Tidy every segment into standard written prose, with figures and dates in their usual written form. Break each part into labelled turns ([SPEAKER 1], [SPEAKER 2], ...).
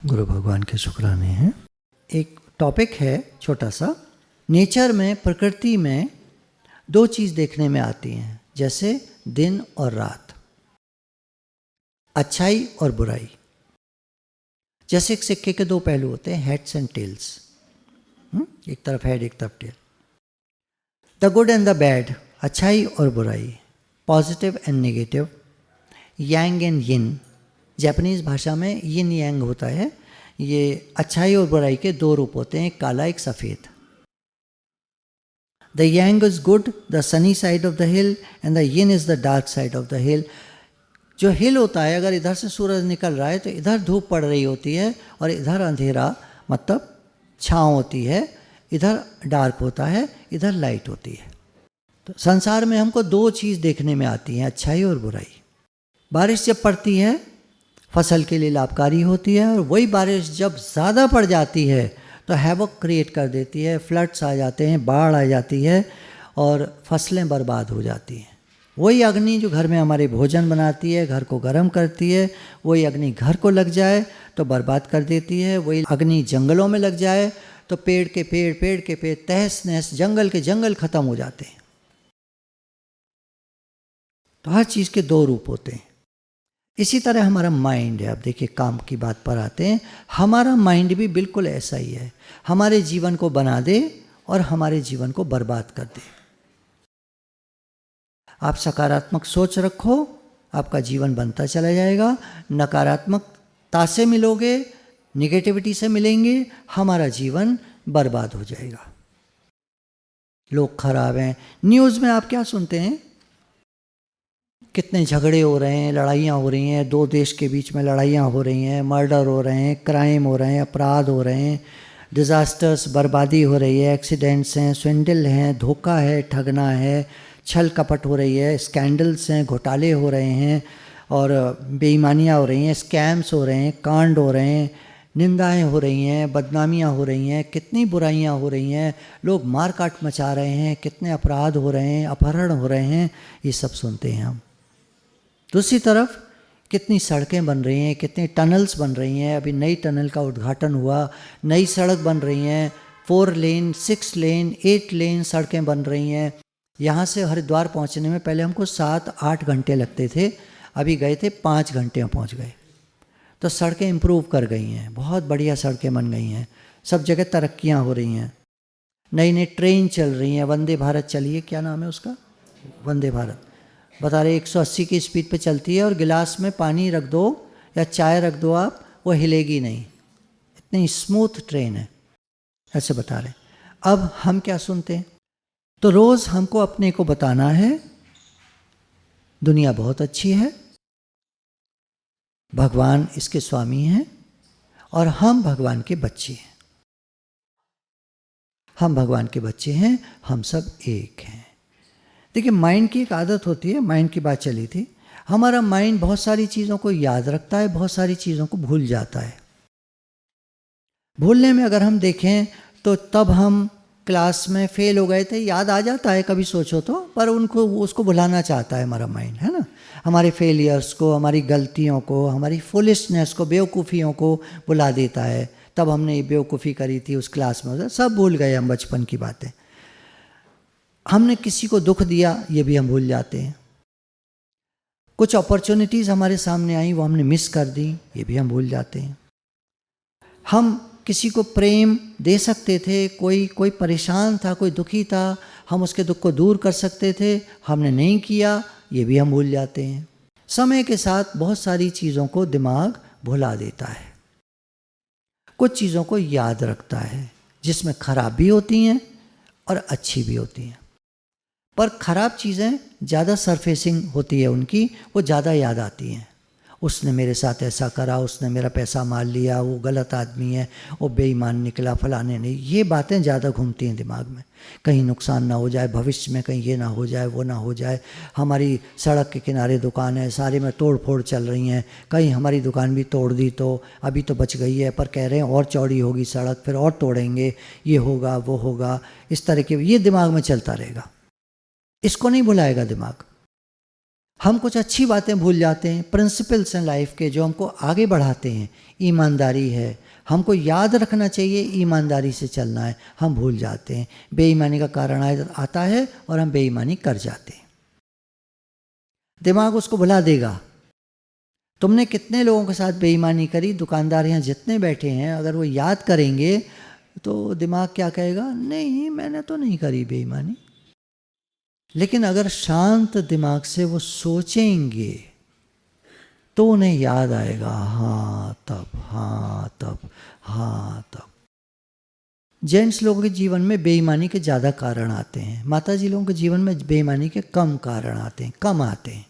[SPEAKER 1] गुरु भगवान के शुक्राने हैं। एक टॉपिक है छोटा सा। नेचर में, प्रकृति में दो चीज़ देखने में आती हैं, जैसे दिन और रात, अच्छाई और बुराई। जैसे एक सिक्के के दो पहलू होते हैं, हेड्स एंड टेल्स। एक तरफ हेड, एक तरफ tail. The good and the bad, अच्छाई और बुराई, positive and negative, yang and yin. Japanese भाषा में यिन यांग होता है। ये अच्छाई और बुराई के दो रूप होते हैं, एक काला एक सफ़ेद। The Yang is good, the sunny side of the hill, and the yin is the dark side of the हिल। जो हिल होता है, अगर इधर से सूरज निकल रहा है तो इधर धूप पड़ रही होती है और इधर अंधेरा मतलब छाँव होती है, इधर डार्क होता है, इधर लाइट होती है। तो संसार में हमको दो चीज़ देखने में आती हैं, अच्छाई और बुराई। बारिश जब पड़ती है फसल के लिए लाभकारी होती है, और वही बारिश जब ज़्यादा पड़ जाती है तो हैवॉक क्रिएट कर देती है, फ्लड्स आ जाते हैं, बाढ़ आ जाती है और फसलें बर्बाद हो जाती हैं। वही अग्नि जो घर में हमारे भोजन बनाती है, घर को गर्म करती है, वही अग्नि घर को लग जाए तो बर्बाद कर देती है। वही अग्नि जंगलों में लग जाए तो पेड़ के पेड़ तहस नहस, जंगल के जंगल खत्म हो जाते हैं। तो हर चीज़ के दो रूप होते हैं। इसी तरह हमारा माइंड है। अब देखिए, काम की बात पर आते हैं। हमारा माइंड भी बिल्कुल ऐसा ही है, हमारे जीवन को बना दे और हमारे जीवन को बर्बाद कर दे। आप सकारात्मक सोच रखो, आपका जीवन बनता चला जाएगा। नकारात्मकता से मिलोगे, निगेटिविटी से मिलेंगे, हमारा जीवन बर्बाद हो जाएगा। लोग खराब हैं। न्यूज़ में आप क्या सुनते हैं? कितने झगड़े हो रहे हैं, लड़ाइयाँ हो रही हैं, दो देश के बीच में लड़ाइयाँ हो रही हैं, मर्डर हो रहे हैं, क्राइम हो रहे हैं, अपराध हो रहे हैं, डिज़ास्टर्स, बर्बादी हो रही है, एक्सीडेंट्स हैं, स्विंडल हैं, धोखा है, ठगना है, छल कपट हो रही है, स्कैंडल्स हैं, घोटाले हो रहे हैं और बेईमानियाँ हो रही हैं, स्कैम्स हो रहे हैं, कांड हो रहे हैं, निंदाएं हो रही हैं, बदनामियाँ हो रही हैं, कितनी बुराइयाँ हो रही हैं, लोग मारकाट मचा रहे हैं, कितने अपराध हो रहे हैं, अपहरण हो रहे हैं, ये सब सुनते हैं हम। दूसरी तरफ कितनी सड़कें बन रही हैं, कितनी टनल्स बन रही हैं। अभी नई टनल का उद्घाटन हुआ, नई सड़क बन रही हैं, 4 लेन, 6 लेन, 8 लेन सड़कें बन रही हैं। यहाँ से हरिद्वार पहुँचने में पहले हमको 7-8 घंटे लगते थे, अभी गए थे 5 घंटे में पहुँच गए। तो सड़कें इम्प्रूव कर गई हैं, बहुत बढ़िया सड़कें बन गई हैं, सब जगह तरक्कियाँ हो रही हैं। नई नई ट्रेन चल रही हैं, वंदे भारत चली है, क्या नाम है उसका, वंदे भारत, बता रहे 180 की स्पीड पे चलती है और गिलास में पानी रख दो या चाय रख दो आप, वो हिलेगी नहीं, इतनी स्मूथ ट्रेन है, ऐसे बता रहे। अब हम क्या सुनते हैं? तो रोज़ हमको अपने को बताना है दुनिया बहुत अच्छी है, भगवान इसके स्वामी हैं और हम भगवान के बच्चे हैं। हम भगवान के बच्चे हैं, हम सब एक हैं। देखिए, माइंड की एक आदत होती है, माइंड की बात चली थी। हमारा माइंड बहुत सारी चीज़ों को याद रखता है, बहुत सारी चीज़ों को भूल जाता है। भूलने में अगर हम देखें तो तब हम क्लास में फेल हो गए थे, याद आ जाता है कभी सोचो तो, पर उसको भुलाना चाहता है हमारा माइंड, है ना। हमारे फेलियर्स को, हमारी गलतियों को, हमारी फुलिशनेस को, बेवकूफ़ियों को भुला देता है। तब हमने ये बेवकूफ़ी करी थी उस क्लास में, सब भूल गए हम, बचपन की बातें। हमने किसी को दुख दिया, ये भी हम भूल जाते हैं। कुछ अपॉर्चुनिटीज़ हमारे सामने आई, वो हमने मिस कर दी, ये भी हम भूल जाते हैं। हम किसी को प्रेम दे सकते थे, कोई परेशान था, कोई दुखी था, हम उसके दुख को दूर कर सकते थे, हमने नहीं किया, ये भी हम भूल जाते हैं। समय के साथ बहुत सारी चीज़ों को दिमाग भुला देता है, कुछ चीज़ों को याद रखता है, जिसमें खराब भी होती हैं और अच्छी भी होती हैं। पर ख़राब चीज़ें ज़्यादा सरफेसिंग होती है उनकी, वो ज़्यादा याद आती हैं। उसने मेरे साथ ऐसा करा, उसने मेरा पैसा मार लिया, वो गलत आदमी है, वो बेईमान निकला, फलाने नहीं, ये बातें ज़्यादा घूमती हैं दिमाग में। कहीं नुकसान ना हो जाए भविष्य में, कहीं ये ना हो जाए, वो ना हो जाए। हमारी सड़क के किनारे दुकान है, सारे में तोड़ फोड़ चल रही हैं, कहीं हमारी दुकान भी तोड़ दी तो, अभी तो बच गई है पर कह रहे हैं और चौड़ी होगी सड़क, फिर और तोड़ेंगे, ये होगा वो होगा, इस तरह के ये दिमाग में चलता रहेगा। इसको नहीं भुलाएगा दिमाग। हम कुछ अच्छी बातें भूल जाते हैं, प्रिंसिपल्स हैं लाइफ के जो हमको आगे बढ़ाते हैं। ईमानदारी है, हमको याद रखना चाहिए ईमानदारी से चलना है, हम भूल जाते हैं। बेईमानी का कारण आता है और हम बेईमानी कर जाते हैं। दिमाग उसको भुला देगा। तुमने कितने लोगों के साथ बेईमानी करी, दुकानदार यहाँ जितने बैठे हैं, अगर वो याद करेंगे तो दिमाग क्या कहेगा, नहीं मैंने तो नहीं करी बेईमानी। लेकिन अगर शांत दिमाग से वो सोचेंगे तो उन्हें याद आएगा, हाँ तब, हाँ तब, हाँ तब। जेंट्स लोगों के जीवन में बेईमानी के ज़्यादा कारण आते हैं, माता जी लोगों के जीवन में बेईमानी के कम कारण आते हैं, कम आते हैं।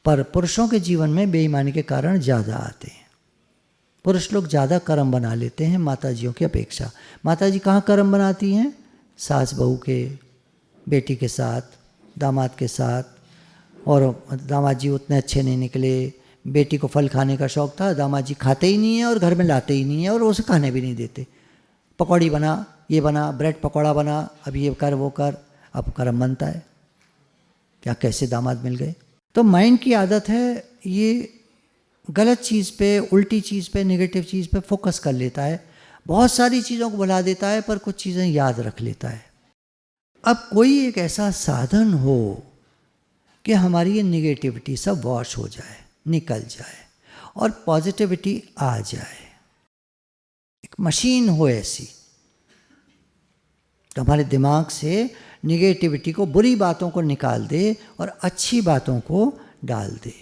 [SPEAKER 1] पर पुरुषों के जीवन में बेईमानी के कारण ज़्यादा आते हैं। पुरुष लोग ज़्यादा कर्म बना लेते हैं माता जियों की अपेक्षा। माता जी कहाँ कर्म बनाती हैं, सास बहू के, बेटी के साथ, दामाद के साथ। और दामाद जी उतने अच्छे नहीं निकले, बेटी को फल खाने का शौक़ था, दामाद जी खाते ही नहीं है और घर में लाते ही नहीं है और उसे खाने भी नहीं देते। पकौड़ी बना, ये बना, ब्रेड पकौड़ा बना, अब ये कर वो कर, अब कर्म बनता है। क्या कैसे दामाद मिल गए। तो माइंड की आदत है ये गलत चीज़ पे, उल्टी चीज़ पे, नेगेटिव चीज़ पे फोकस कर लेता है। बहुत सारी चीज़ों को भुला देता है पर कुछ चीज़ें याद रख लेता है। अब कोई एक ऐसा साधन हो कि हमारी ये नेगेटिविटी सब वॉश हो जाए, निकल जाए और पॉजिटिविटी आ जाए। एक मशीन हो ऐसी तो हमारे दिमाग से निगेटिविटी को, बुरी बातों को निकाल दे और अच्छी बातों को डाल दे।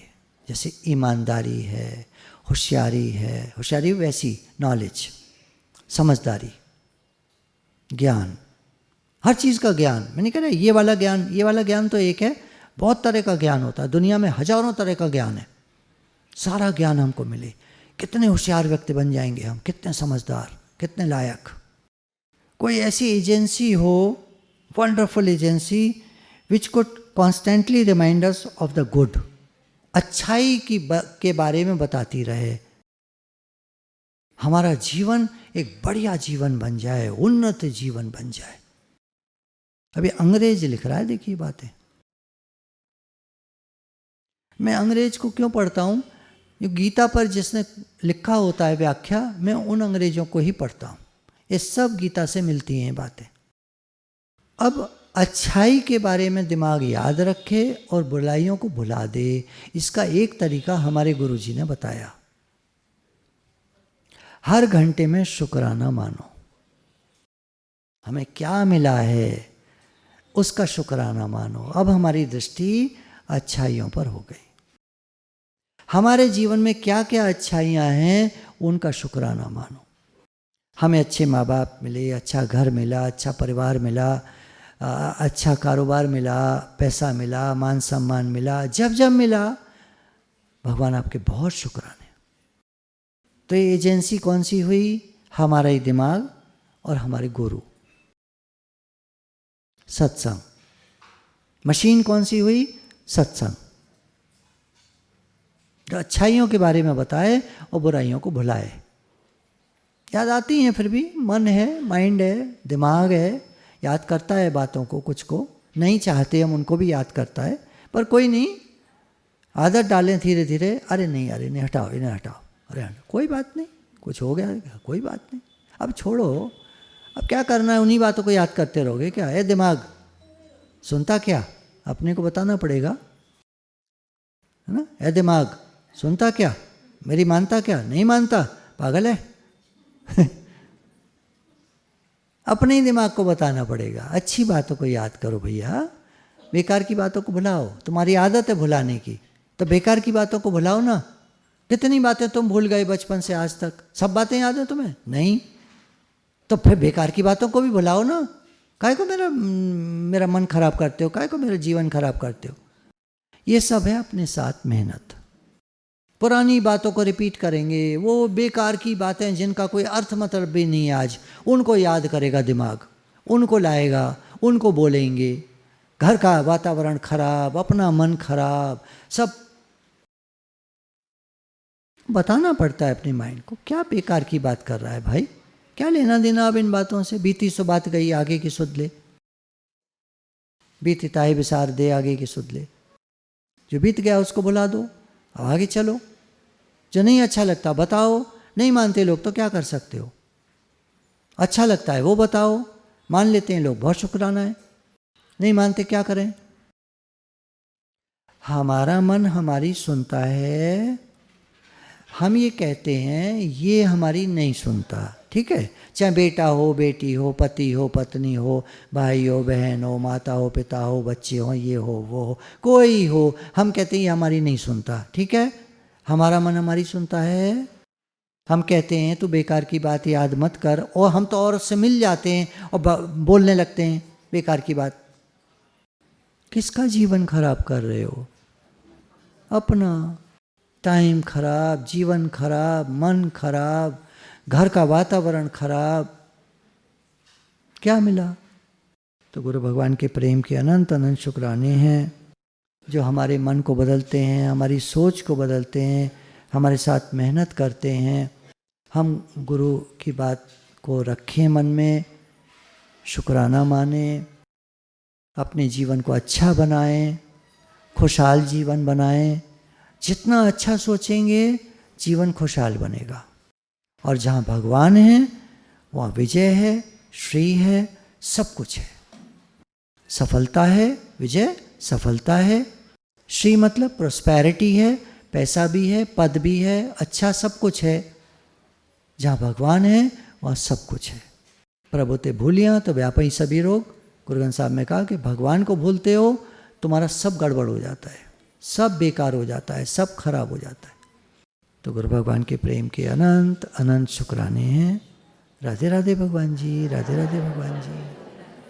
[SPEAKER 1] जैसे ईमानदारी है, होशियारी है, होशियारी वैसी नॉलेज, समझदारी, ज्ञान, हर चीज़ का ज्ञान। मैं नहीं कह रहा ये वाला ज्ञान, ये वाला ज्ञान तो एक है, बहुत तरह का ज्ञान होता है दुनिया में, हजारों तरह का ज्ञान है। सारा ज्ञान हमको मिले, कितने होशियार व्यक्ति बन जाएंगे हम, कितने समझदार, कितने लायक। कोई ऐसी एजेंसी हो, wonderful agency which could constantly remind us of the good, अच्छाई के बारे में बताती रहे, हमारा जीवन एक बढ़िया जीवन बन जाए, उन्नत जीवन बन जाए। अभी अंग्रेज लिख रहा है, देखिए बातें। मैं अंग्रेज को क्यों पढ़ता हूँ, जो गीता पर जिसने लिखा होता है व्याख्या, मैं उन अंग्रेजों को ही पढ़ता हूँ। ये सब गीता से मिलती हैं बातें। अब अच्छाई के बारे में दिमाग याद रखे और बुराइयों को भुला दे, इसका एक तरीका हमारे गुरुजी ने बताया। हर घंटे में शुक्राना मानो, हमें क्या मिला है उसका शुक्राना मानो। अब हमारी दृष्टि अच्छाइयों पर हो गई। हमारे जीवन में क्या क्या अच्छाइयाँ हैं उनका शुक्राना मानो। हमें अच्छे माँ बाप मिले, अच्छा घर मिला, अच्छा परिवार मिला, अच्छा कारोबार मिला, पैसा मिला, मान सम्मान मिला, जब जब मिला भगवान आपके बहुत शुक्राने। तो ये एजेंसी कौन सी हुई, हमारा ही दिमाग और हमारे गुरु, सत्संग। मशीन कौन सी हुई, सत्संग, जो अच्छाइयों के बारे में बताए और बुराइयों को भुलाए। याद आती हैं फिर भी, मन है, माइंड है, दिमाग है, याद करता है बातों को, कुछ को नहीं चाहते हम उनको भी याद करता है, पर कोई नहीं, आदत डालें धीरे धीरे, अरे नहीं हटाओ, इन्हें हटाओ, अरे कोई बात नहीं, कुछ हो गया कोई बात नहीं, अब छोड़ो, अब क्या करना है, उन्हीं बातों को याद करते रहोगे क्या। ए दिमाग सुनता क्या, अपने को बताना पड़ेगा, है ना। ए दिमाग सुनता क्या, मेरी मानता क्या, नहीं मानता, पागल है अपने ही दिमाग को बताना पड़ेगा। अच्छी बातों को याद करो भैया, बेकार की बातों को भुलाओ। तुम्हारी आदत है भुलाने की, तो बेकार की बातों को भुलाओ ना। कितनी बातें तुम भूल गए बचपन से आज तक, सब बातें याद हैं तुम्हें, नहीं, तो फिर बेकार की बातों को भी भुलाओ ना। काहे को मेरा मन खराब करते हो, काहे को मेरा जीवन खराब करते हो। ये सब है अपने साथ मेहनत। पुरानी बातों को रिपीट करेंगे, वो बेकार की बातें जिनका कोई अर्थ मतलब भी नहीं है आज, उनको याद करेगा दिमाग, उनको लाएगा, उनको बोलेंगे। घर का वातावरण खराब, अपना मन खराब, सब बताना पड़ता है अपने माइंड को, क्या बेकार की बात कर रहा है भाई, क्या लेना देना अब इन बातों से। बीती सो बात गई, आगे की सुध ले, बीती ताई बिसार दे, आगे की सुध ले। जो बीत गया उसको भुला दो, अब आगे चलो। जो नहीं अच्छा लगता बताओ, नहीं मानते लोग तो क्या कर सकते हो। अच्छा लगता है वो बताओ, मान लेते हैं लोग, बहुत शुक्राना है। नहीं मानते क्या करें। हमारा मन हमारी सुनता है, हम ये कहते हैं ये हमारी नहीं सुनता, ठीक है। चाहे बेटा हो, बेटी हो, पति हो, पत्नी हो, भाई हो, बहन हो, माता हो, पिता हो, बच्चे हो, ये हो, वो हो, कोई हो, हम कहते हैं ये हमारी नहीं सुनता, ठीक है। हमारा मन हमारी सुनता है। हम कहते हैं तू बेकार की बात याद मत कर, और हम तो और उससे मिल जाते हैं और बोलने लगते हैं बेकार की बात। किसका जीवन खराब कर रहे हो? अपना। टाइम खराब, जीवन खराब, मन खराब, घर का वातावरण खराब, क्या मिला? तो गुरु भगवान के प्रेम के अनंत अनंत शुक्राने हैं जो हमारे मन को बदलते हैं, हमारी सोच को बदलते हैं, हमारे साथ मेहनत करते हैं। हम गुरु की बात को रखें मन में, शुक्राना माने, अपने जीवन को अच्छा बनाएं, खुशहाल जीवन बनाएं। जितना अच्छा सोचेंगे जीवन खुशहाल बनेगा। और जहाँ भगवान है वहाँ विजय है, श्री है, सब कुछ है। सफलता है, विजय, सफलता है। श्री मतलब प्रोस्पेरिटी है, पैसा भी है, पद भी है, अच्छा सब कुछ है। जहाँ भगवान है वहाँ सब कुछ है। प्रभु ते भूलिया तो व्यापी सभी रोग। गुरु ग्रंथ साहब में कहा कि भगवान को भूलते हो तुम्हारा सब गड़बड़ हो जाता है, सब बेकार हो जाता है, सब खराब हो जाता है। तो गुरु भगवान के प्रेम के अनंत अनंत शुक्राने हैं। राधे राधे भगवान जी, राधे राधे भगवान जी।